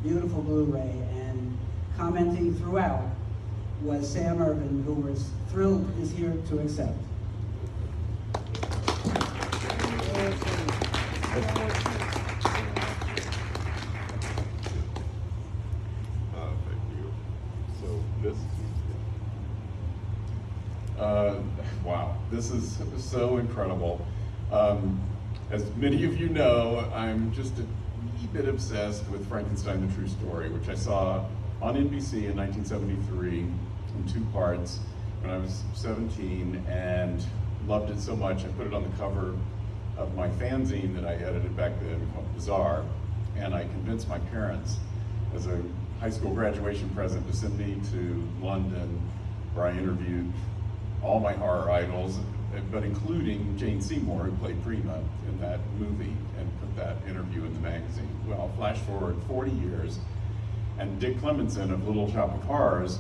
beautiful Blu-ray, and commenting throughout was Sam Irvin, who was thrilled is here to accept. Thank you. So this, wow, this is so incredible. As many of you know, I'm just a wee bit obsessed with Frankenstein, the True Story, which I saw on NBC in 1973 in 2 parts when I was 17, and loved it so much I put it on the cover of my fanzine that I edited back then called Bizarre, and I convinced my parents as a high school graduation present to send me to London, where I interviewed all my horror idols, but including Jane Seymour, who played Prima in that movie, and put that interview in the magazine. Well, flash forward 40 years, and Dick Clemenson of Little Shop of Horrors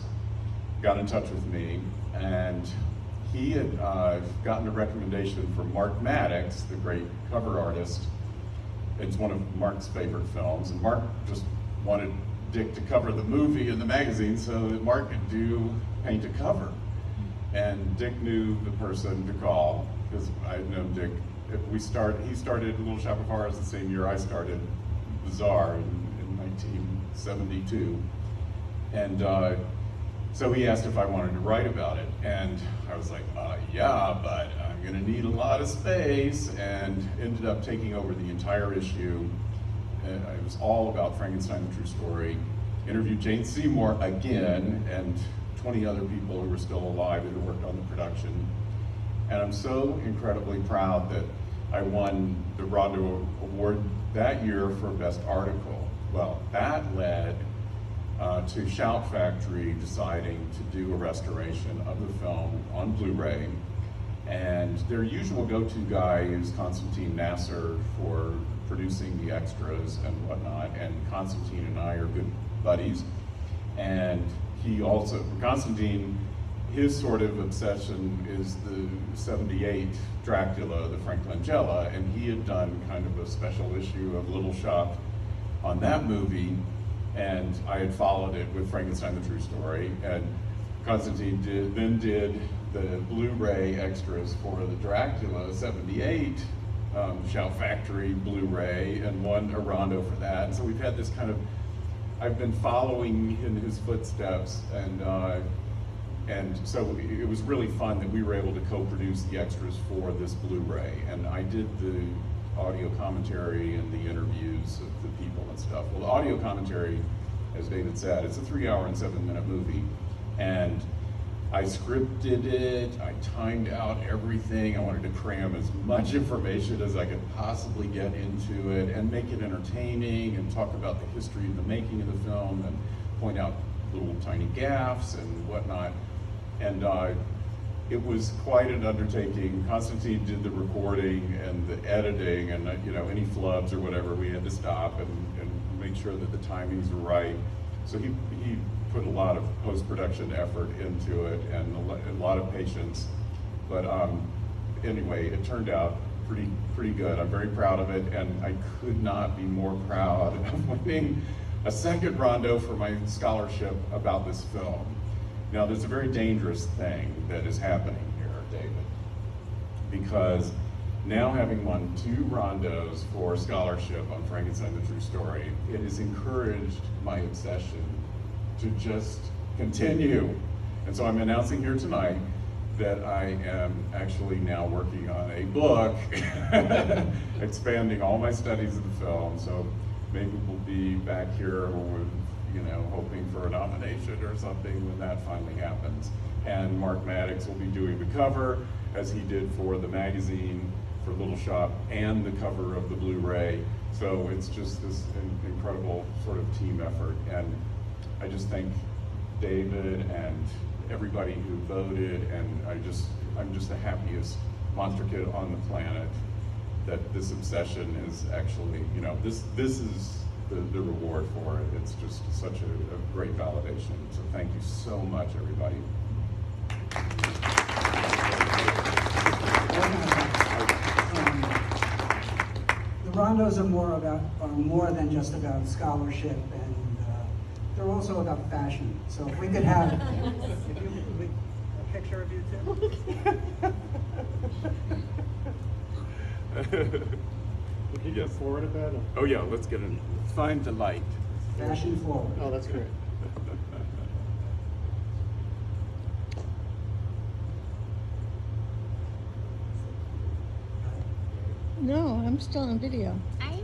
got in touch with me, and he had gotten a recommendation from Mark Maddox, the great cover artist. It's one of Mark's favorite films, and Mark just wanted Dick to cover the movie in the magazine so that Mark could paint a cover. And Dick knew the person to call, because I'd known Dick. He started Little Shop of Horrors the same year I started Bizarre in 1972. And so he asked if I wanted to write about it. And I was like, yeah, but I'm gonna need a lot of space, and ended up taking over the entire issue. It was all about Frankenstein, the True Story. Interviewed Jane Seymour again, and 20 other people who were still alive who worked on the production. And I'm so incredibly proud that I won the Rondo Award that year for Best Article. Well, that led to Shout Factory deciding to do a restoration of the film on Blu-ray. And their usual go-to guy is Konstantin Nasser for producing the extras and whatnot, and Konstantin and I are good buddies. And he also, Konstantin, his sort of obsession is the 78 Dracula, the Frank Langella, and he had done kind of a special issue of Little Shop on that movie, and I had followed it with Frankenstein, the True Story, and Konstantin did the Blu-ray extras for the Dracula 78 Shout Factory Blu-ray, and won a Rondo for that. And so we've had this kind of, I've been following in his footsteps, and so it was really fun that we were able to co-produce the extras for this Blu-ray, and I did the audio commentary and the interviews of the people and stuff. Well, the audio commentary, as David said, it's a 3-hour and 7-minute movie, and I scripted it, I timed out everything. I wanted to cram as much information as I could possibly get into it and make it entertaining and talk about the history of the making of the film and point out little tiny gaffes and whatnot. And it was quite an undertaking. Konstantin did the recording and the editing, and any flubs or whatever we had to stop and make sure that the timings were right. So he put a lot of post-production effort into it and a lot of patience. But anyway, it turned out pretty good. I'm very proud of it, and I could not be more proud of winning a second Rondo for my scholarship about this film. Now, there's a very dangerous thing that is happening here, David, because now having won 2 Rondos for scholarship on Frankenstein, the True Story, it has encouraged my obsession to just continue. And so I'm announcing here tonight that I am actually now working on a book, expanding all my studies of the film. So maybe we'll be back here with, hoping for a nomination or something when that finally happens. And Mark Maddox will be doing the cover, as he did for the magazine, for Little Shop, and the cover of the Blu-ray. So it's just this incredible sort of team effort. And I just thank David and everybody who voted, and I'm just the happiest monster kid on the planet that this obsession is actually, this is the reward for it. It's just such a great validation. So thank you so much, everybody. The Rondos are more than just about scholarship and they're also about fashion. So if we could have a picture of you two. Would you go forward a bit? Oh yeah, let's get in. Find the light. Fashion forward. Oh, that's great. No, I'm still on video. I